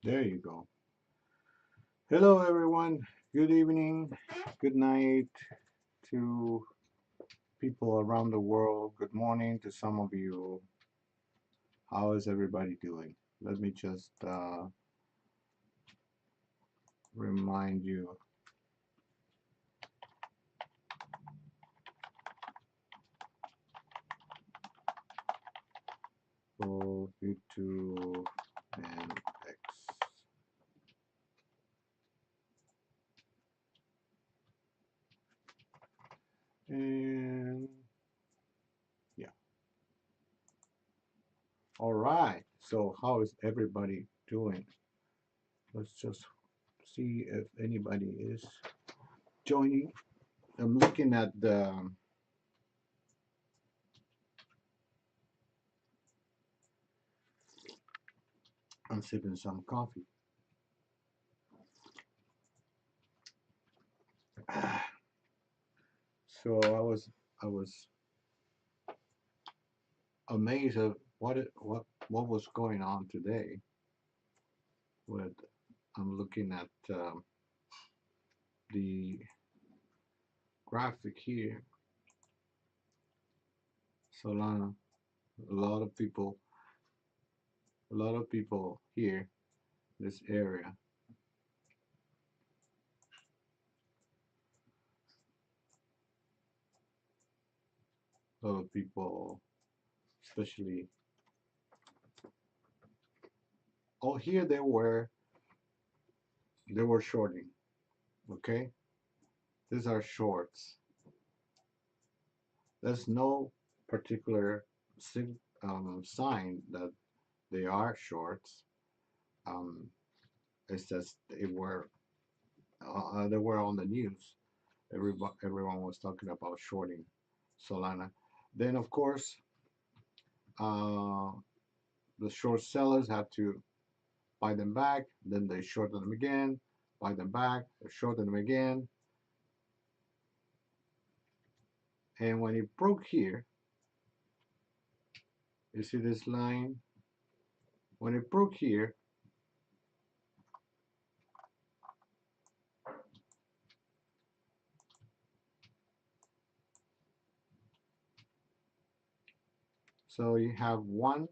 There you go. Hello, everyone. Good evening. Good night to people around the world. Good morning to some of you. How is everybody doing? Let me just remind you. Both YouTube and X. And yeah. All right. So, how is everybody doing? Let's just see if anybody is joining. I'm looking at the. I'm sipping some coffee. So I was amazed at what was going on today. With I'm looking at the graphic here, Solana. A lot of people, a lot of people here, this area. A lot of people, especially. Oh, here they were shorting. Okay, these are shorts. There's no particular sign that they are shorts. Um, it's just they were on the news. Everyone was talking about shorting Solana. Then of course, uh, the short sellers had to buy them back. Then they shorted them again, buy them back, they shorted them again. And when it broke here, you see this line. When it broke here, so you have one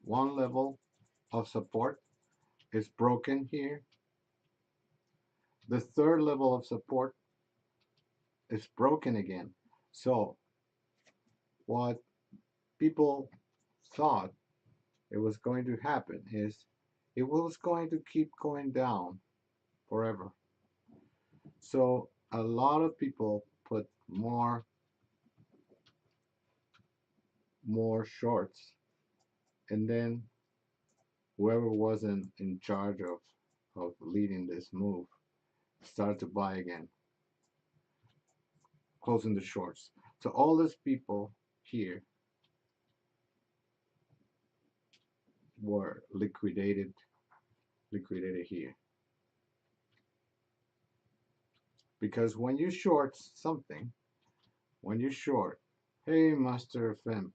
level of support is broken here. The third level of support is broken again. So what people thought it was going to happen is it was going to keep going down forever. So a lot of people put more shorts, and then whoever wasn't in charge of leading this move started to buy again, closing the shorts. So all these people here were liquidated here. Because when you short something, when you short, hey Master Fem,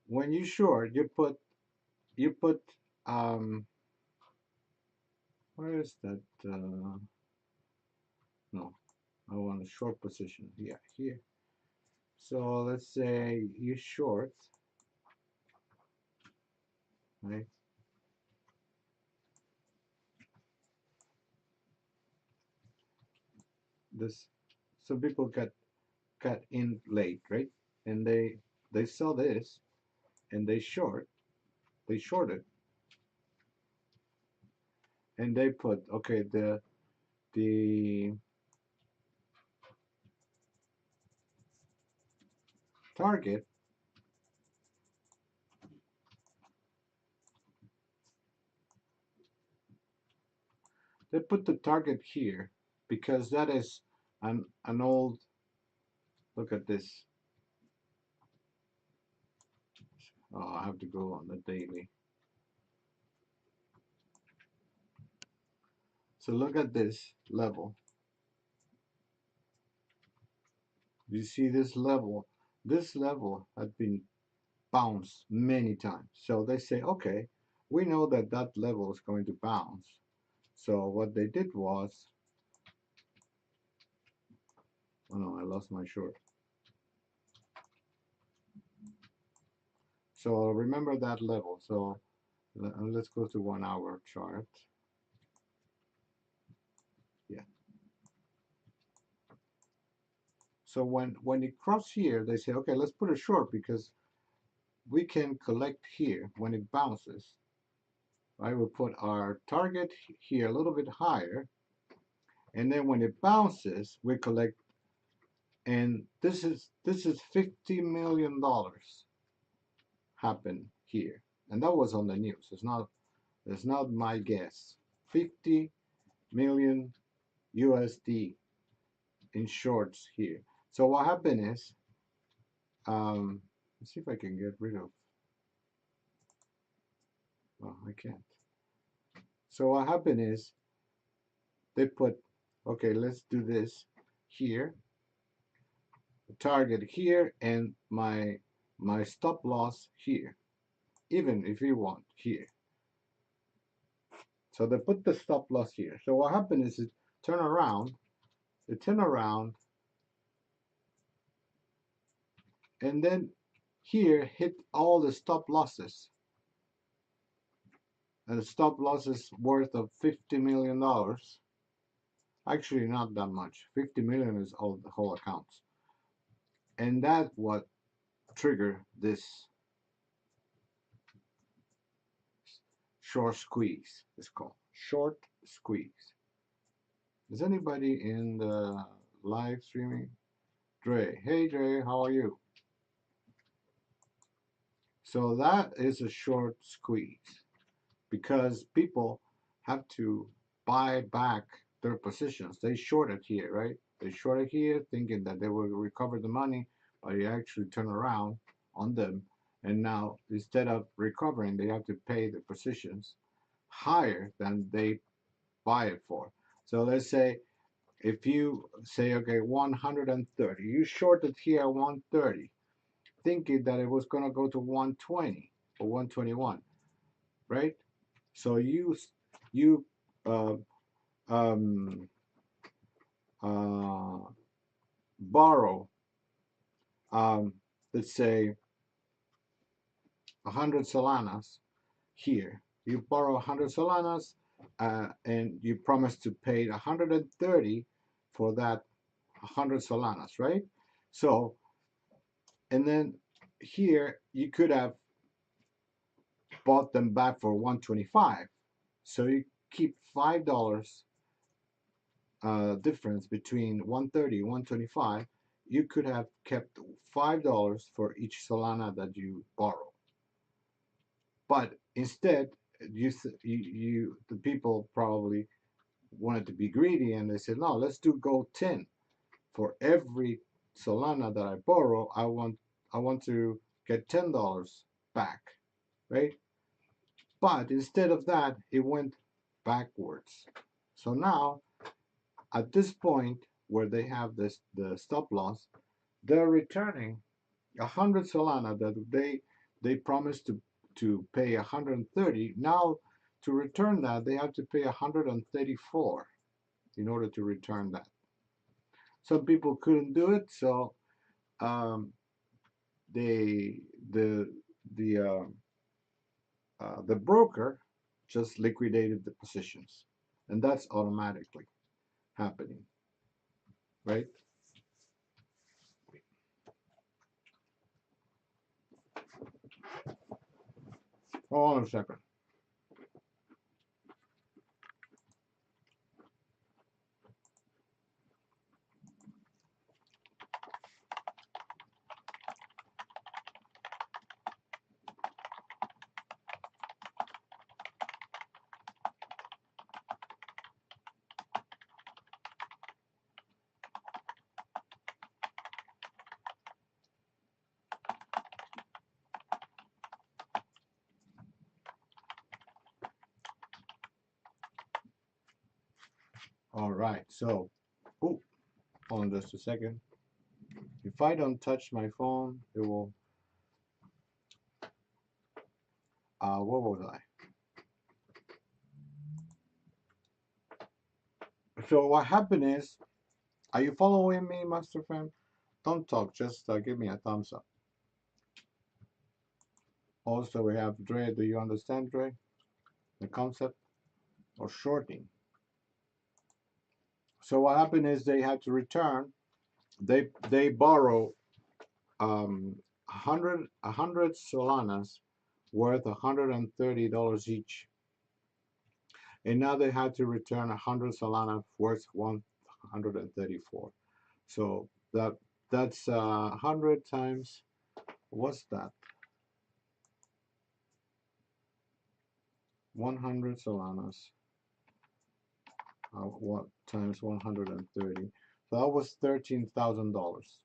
when you short, you put um where is that no, I want a short position. Yeah, here. So let's say you short, right? This some people got in late, right? And they saw this and they shorted and they put okay the target. They put the target here because that is an old. Look at this. Oh, I have to go on the daily. So look at this level. You see this level? This level had been bounced many times. So they say, okay, we know that that level is going to bounce. So what they did was, oh no, I lost my short. So remember that level. So let's go to 1 hour chart. Yeah. So when it crosses here, they say, okay, let's put a short because we can collect here when it bounces. Right? We'll put our target here a little bit higher, and then when it bounces, we collect. And this is $50 million happened here, and that was on the news. It's not my guess. 50 million USD in shorts here. So what happened is, let's see if I can get rid of. Well, I can't. So what happened is they put, okay, let's do this here, target here, and my stop loss here, even if you want here. So they put the stop loss here. So what happened is it turn around, and then here hit all the stop losses. And the stop loss is worth of $50 million. Actually, not that much. 50 million is all the whole accounts. And that's what triggered this short squeeze. It's called short squeeze. Is anybody in the live streaming? Dre. Hey Dre, how are you? So that is a short squeeze because people have to buy back their positions. They shorted here, right? They shorted here thinking that they will recover the money, but it actually turned around on them. And now instead of recovering, they have to pay the positions higher than they buy it for. So let's say if you say, okay, 130, you shorted here 130, thinking that it was going to go to 120 or 121, right? So you uh, um, uh, borrow, um, let's say 100 Solanas here. You borrow 100 Solanas, and you promise to pay 130 for that 100 Solanas, right? So, and then here you could have bought them back for 125. So you keep $5 difference between 130 and 125. You could have kept $5 for each Solana that you borrow. But instead, the people probably wanted to be greedy and they said, no, let's go 10 for every Solana that I borrow. I want to get $10 back, right? But instead of that, it went backwards. So now, at this point where they have the stop loss, they're returning 100 Solana that they promised to pay 130. Now, to return that, they have to pay 134 in order to return that. Some people couldn't do it, so um, they the broker just liquidated the positions, and that's automatically happening, right? Hold on a second. All right, so, oh, hold on just a second. If I don't touch my phone, it will, what was I? So what happened is, are you following me, Master Fam? Don't talk, just give me a thumbs up. Also, we have Dre. Do you understand, Dre? The concept of shorting. So what happened is they had to return. They borrow 100 Solanas worth $130 each, and now they had to return 100 Solana worth 134. So that's 100 times, what's that? 100 Solanas. What times 130? So that was $13,000.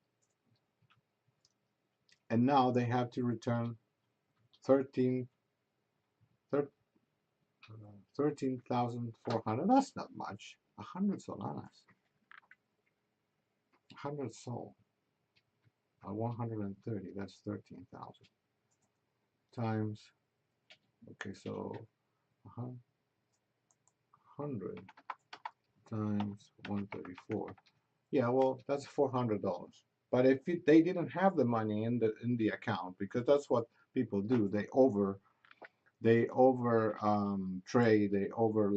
And now they have to return 13 13,400. That's not much. 100 Solanas. 100 Sol. 130. That's 13,000 times. Okay, so 100 times 134. Yeah, well, that's $400. But if they didn't have the money in the account, because that's what people do, they over trade, they over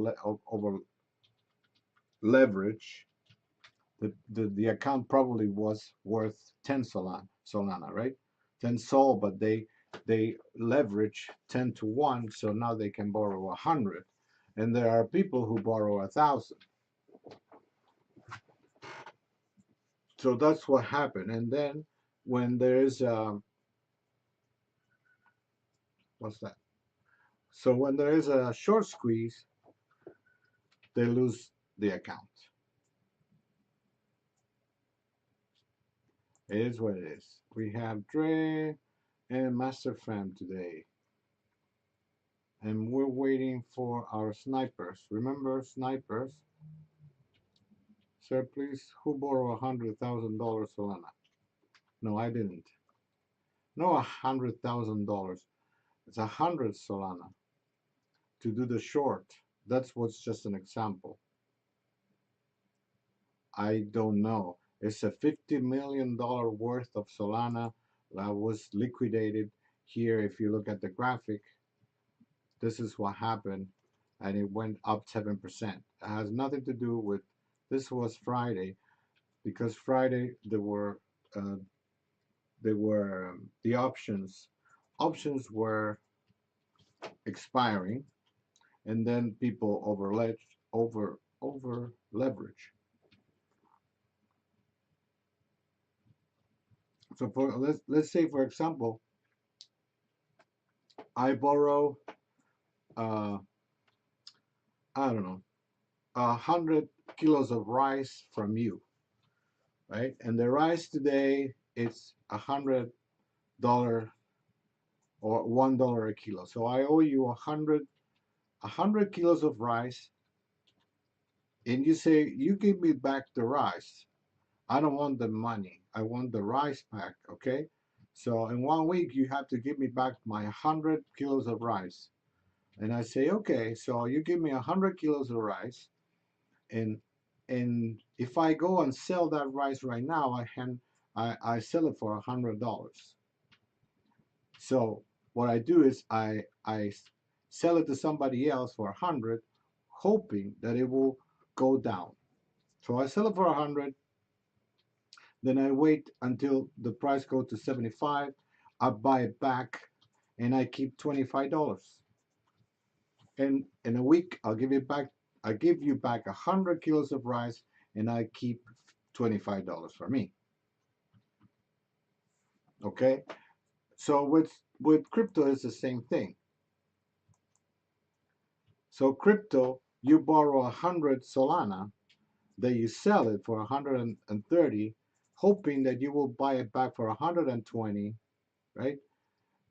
leverage. The account probably was worth 10 Solana, right? 10 Sol, but they leverage 10 to 1, so now they can borrow 100. And there are people who borrow 1,000. So that's what happened. And then when there's what's that? So when there is a short squeeze, they lose the account. It is what it is. We have Dre and Master Fam today. And we're waiting for our snipers. Remember snipers? Sir, please, who borrowed $100,000 Solana? No, I didn't. No, $100,000. It's 100 Solana to do the short. That's what's just an example. I don't know. It's a $50 million worth of Solana that was liquidated here. If you look at the graphic, this is what happened, and it went up 7%. It has nothing to do with, this was Friday, because Friday uh, the options were expiring, and then people over leverage. So for let's say, for example, I borrow uh, I don't know, 100 kilos of rice from you, right? And the rice today it's $100 or $1 a kilo. So I owe you 100 kilos of rice, and you say you give me back the rice. I don't want the money. I want the rice back. Okay. So in 1 week you have to give me back my 100 kilos of rice. And I say, okay, so you give me 100 kilos of rice, and if I go and sell that rice right now, I sell it for $100. So what I do is I sell it to somebody else for 100, hoping that it will go down. So I sell it for 100, then I wait until the price goes to 75. I buy it back, and I keep $25. And in a week, I'll give it back. I give you back 100 kilos of rice, and I keep $25 for me. Okay. So with crypto, it's the same thing. So crypto, you borrow 100 Solana, then you sell it for 130, hoping that you will buy it back for 120, right?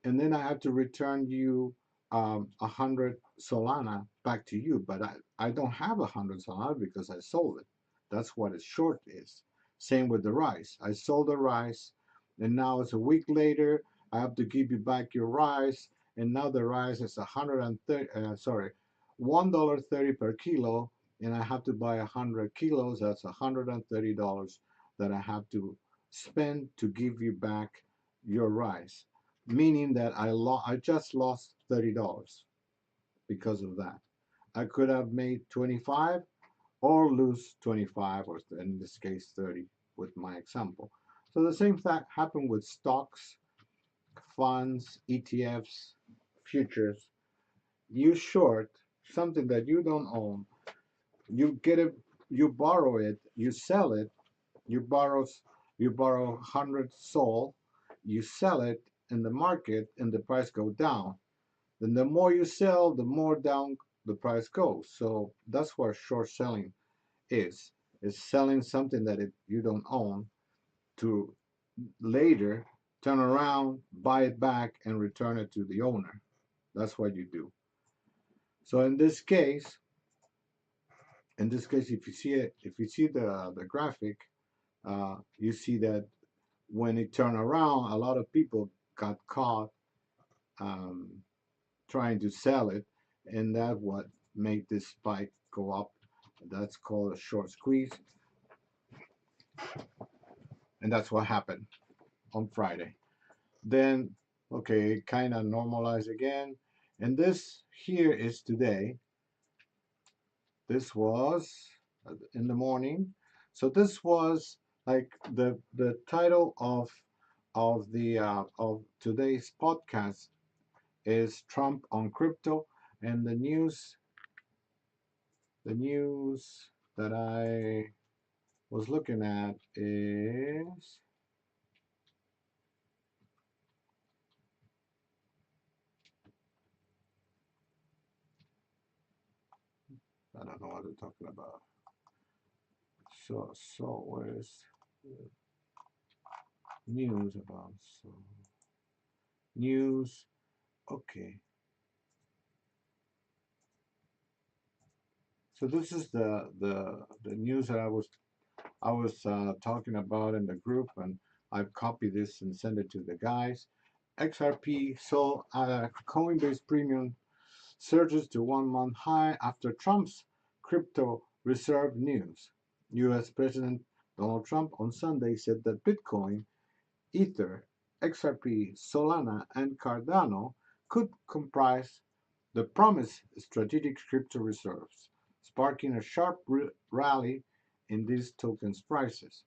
And then I have to return you 100 Solana back to you, but I don't have 100 Solana because I sold it. That's what a short is. Same with the rice. I sold the rice, and now it's a week later. I have to give you back your rice, and now the rice is 130. Sorry, $1.30 per kilo, and I have to buy 100 kilos, that's $130 that I have to spend to give you back your rice. Meaning that I just lost $30 because of that. I could have made 25 or lose 25, or in this case 30 with my example. So the same thing happened with stocks, funds, ETFs, futures. You short something that you don't own, you get it, you borrow it, you sell it, you borrow you borrow 100 sol, you sell it in the market and the price go down. Then the more you sell, the more down the price goes. So that's what short selling is. Is selling something that you don't own to later turn around, buy it back, and return it to the owner. That's what you do. So in this case, if you see it, if you see the graphic, you see that when it turned around, a lot of people got caught um, trying to sell it, and that what made this spike go up. That's called a short squeeze, and that's what happened on Friday. Then, okay, it kind of normalized again, and this here is today. This was in the morning. So this was like the title of today's podcast is Trump on crypto, and the news that I was looking at is I don't know what they're talking about. So where's the news about news? Okay, so this is the news that I was talking about in the group, and I've copied this and sent it to the guys. XRP sold at a Coinbase premium surges to 1 month high after Trump's crypto reserve news. U.S. President Donald Trump on Sunday said that Bitcoin, Ether, XRP, Solana, and Cardano could comprise the promised strategic crypto reserves, sparking a sharp rally in these tokens' prices.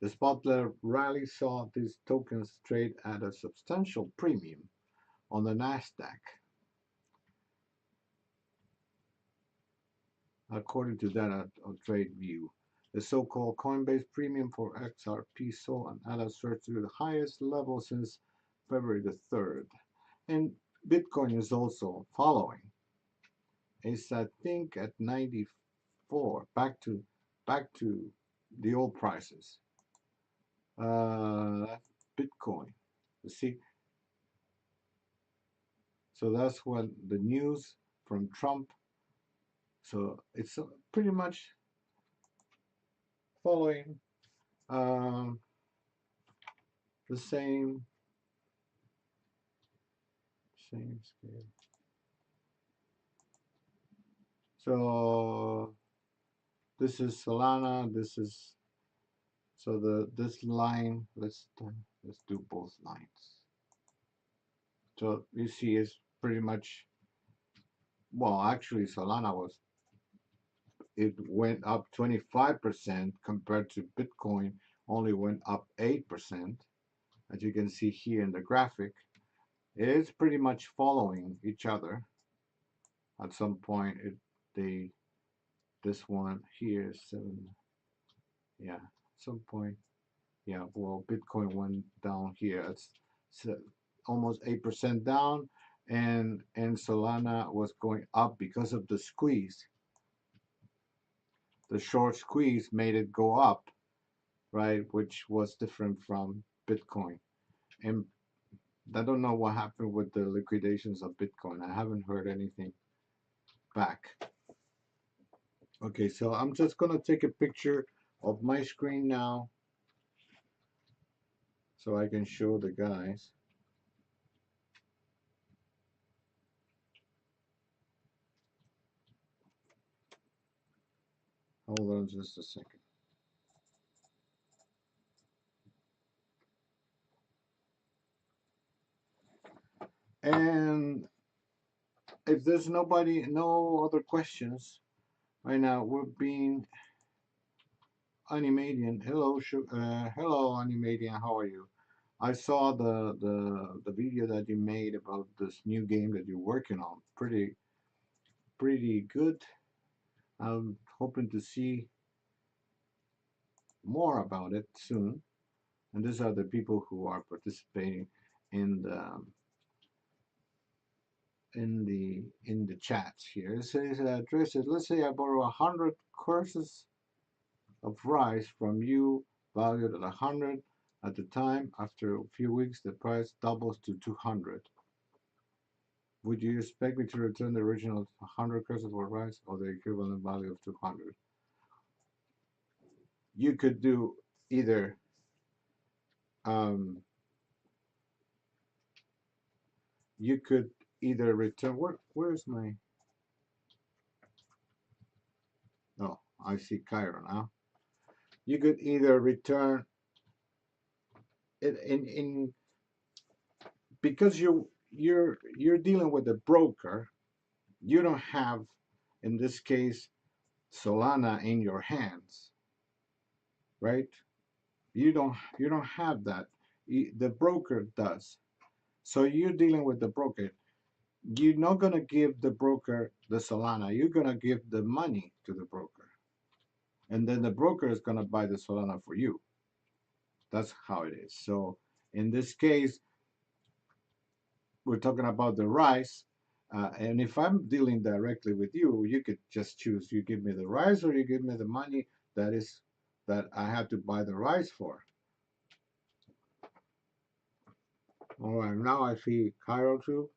This popular rally saw these tokens trade at a substantial premium on the Nasdaq, according to data on TradeView. The so-called Coinbase premium for XRP saw an ADA surge to the highest level since February the 3rd. And Bitcoin is also following. It's I think at 94, back to the old prices. Bitcoin. You see, so that's what the news from Trump. So it's pretty much following um, the same scale. So this is Solana. This is so this line. Let's do both lines. So you see, it's pretty much well. Actually, Solana it went up 25% compared to Bitcoin. Only went up 8%. As you can see here in the graphic, it is pretty much following each other. At some point, they this one here is 7. Yeah, at some point, yeah. Well, Bitcoin went down here. It's almost 8% down, and Solana was going up because of the squeeze. The short squeeze made it go up, right? Which was different from Bitcoin. And I don't know what happened with the liquidations of Bitcoin. I haven't heard anything back. Okay, so I'm just gonna take a picture of my screen now so I can show the guys. Hold on just a second. And if there's no other questions right now, we're being Animadian. Hello, Animadian. How are you? I saw the video that you made about this new game that you're working on. Pretty good. I'm hoping to see more about it soon. And these are the people who are participating in the chats here. It says addresses. Let's say I borrow 100 courses of rice from you, valued at 100 at the time. After a few weeks, the price doubles to 200. Would you expect me to return the original 100 courses of rice or the equivalent value of 200? You could do either. Um, you could either return. Where's my? Oh, I see Cairo now. You could either return it in because you're dealing with a broker. You don't have, in this case, Solana in your hands, right? You don't have that. The broker does. So you're dealing with the broker. You're not gonna give the broker the Solana. You're gonna give the money to the broker, and then the broker is gonna buy the Solana for you. That's how it is. So in this case, we're talking about the rice. And if I'm dealing directly with you, you could just choose. You give me the rice, or you give me the money that I have to buy the rice for. All right, now I see Cairo too,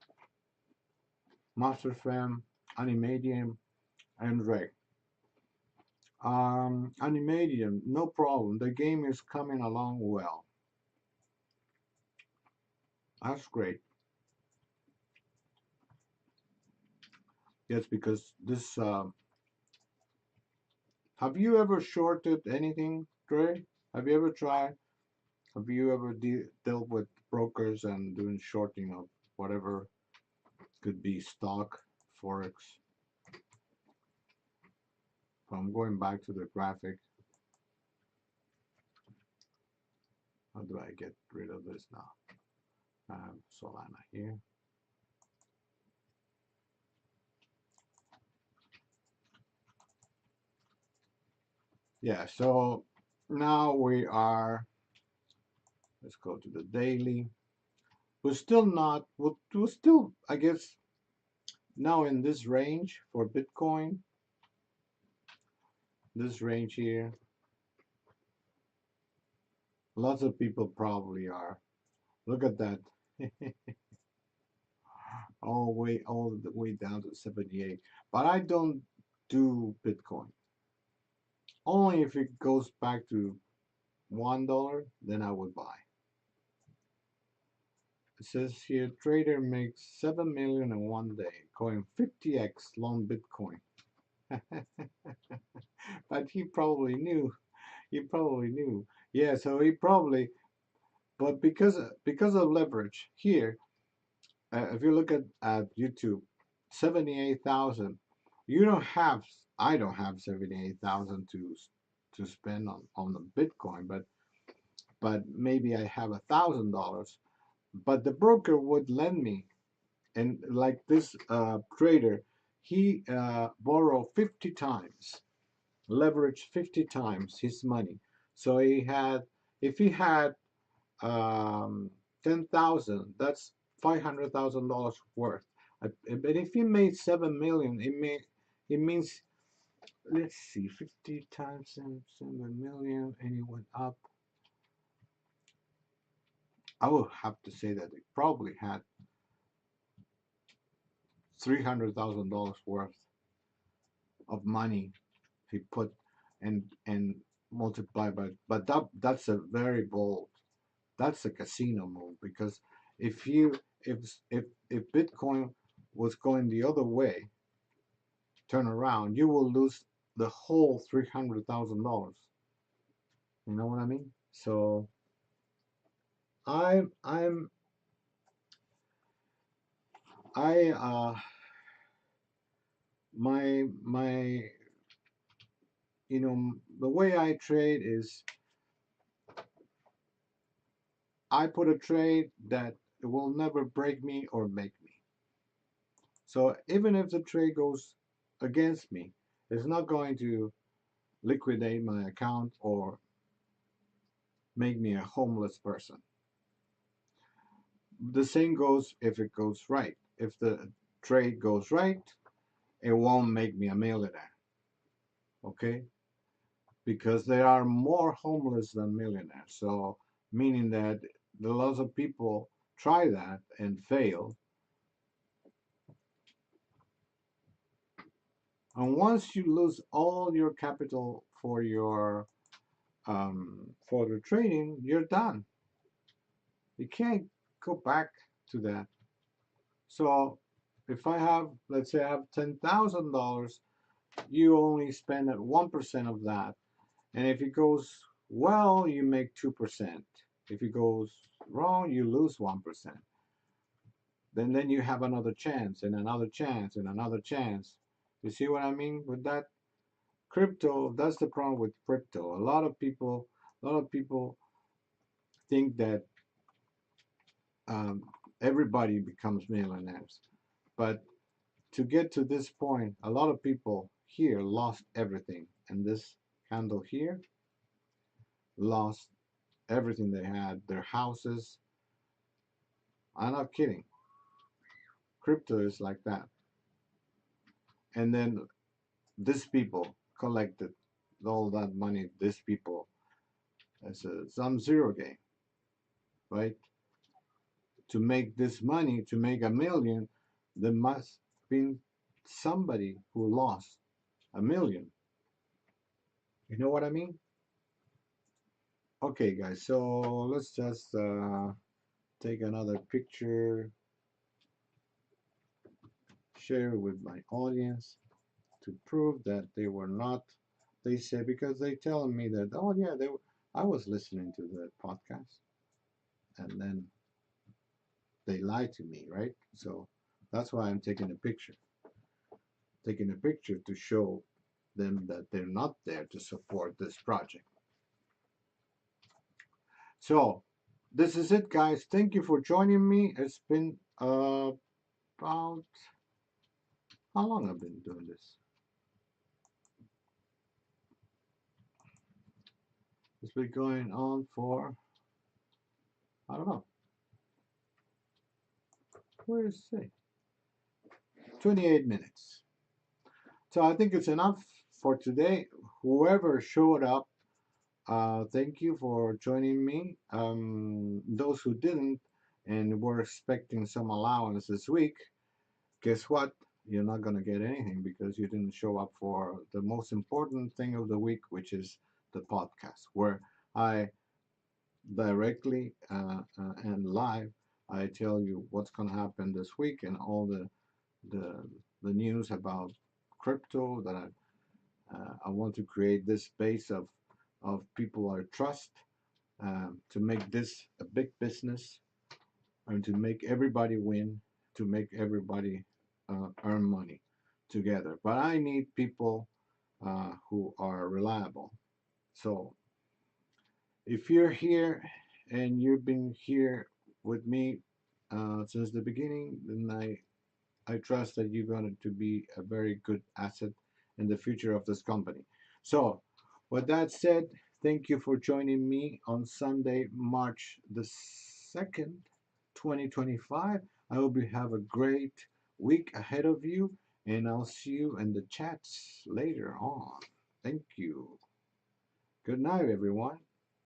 Master Fam, Animadium, and Ray. Animadium, no problem. The game is coming along well. That's great. Yes, because this. Have you ever shorted anything, Dre? Have you ever tried? Have you ever dealt with brokers and doing shorting of whatever could be stock, forex? So I'm going back to the graphic. How do I get rid of this now? I have Solana here. Yeah, so now we are, let's go to the daily. We're still not, we're still, I guess, now in this range for Bitcoin, this range here. Lots of people probably are. Look at that. all the way down to 78. But I don't do Bitcoin. Only if it goes back to $1, then I would buy. It says here trader makes 7 million in one day, going 50x long Bitcoin. But he probably knew. He probably knew. Yeah, so he probably, but because of leverage here, if you look at YouTube, 78,000. You don't have. I don't have 78,000 to spend on the Bitcoin, but maybe I have $1,000. But the broker would lend me, and like this trader, he borrowed 50 times, leveraged 50 times his money. So if he had 10,000, that's $500,000 worth. But if he made 7 million, it means, let's see, 50 times 7 million, and it went up. I would have to say that it probably had $300,000 worth of money he put and multiply by. But that's a very bold. That's a casino move, because if you if Bitcoin was going the other way, turn around, you will lose the whole $300,000. You know what I mean? So I'm I my the way I trade is I put a trade that it will never break me or make me. So even if the trade goes against me, it's not going to liquidate my account or make me a homeless person. The same goes if it goes right. If the trade goes right, it won't make me a millionaire. Okay? Because there are more homeless than millionaires. So, meaning that lots of people try that and fail. And once you lose all your capital for the trading, you're done. You can't go back to that. So, if I have, let's say, I have $10,000, you only spend at 1% of that. And if it goes well, you make 2%. If it goes wrong, you lose 1%. Then you have another chance and another chance and another chance. You see what I mean with that? Crypto, that's the problem with crypto. A lot of people think that um, everybody becomes millionaires. But to get to this point, a lot of people here lost everything. And this candle here lost everything they had, their houses. I'm not kidding. Crypto is like that. And then these people collected all that money. These people, it's some zero game, right? To make this money, to make a million, there must be somebody who lost a million. You know what I mean? Okay, guys. So let's just take another picture, share with my audience to prove that they were not. They say because they tell me that oh yeah I was listening to the podcast and then they lied to me, right? So that's why I'm taking a picture to show them that they're not there to support this project. So this is it, guys. Thank you for joining me. It's been about how long I've been doing this? It's been going on for I don't know. Where is it? 28 minutes. So I think it's enough for today. Whoever showed up, thank you for joining me. Those who didn't and were expecting some allowance this week, guess what? You're not going to get anything because you didn't show up for the most important thing of the week, which is the podcast, where I directly and live I tell you what's going to happen this week and all the the news about crypto that I want to create this base of people I trust to make this a big business and to make everybody win, to make everybody earn money together. But I need people who are reliable. So if you're here and you've been here with me since the beginning, then I trust that you're going to be a very good asset in the future of this company. So, with that said, thank you for joining me on Sunday, March the 2nd, 2025. I hope you have a great week ahead of you, and I'll see you in the chats later on. Thank you. Good night, everyone.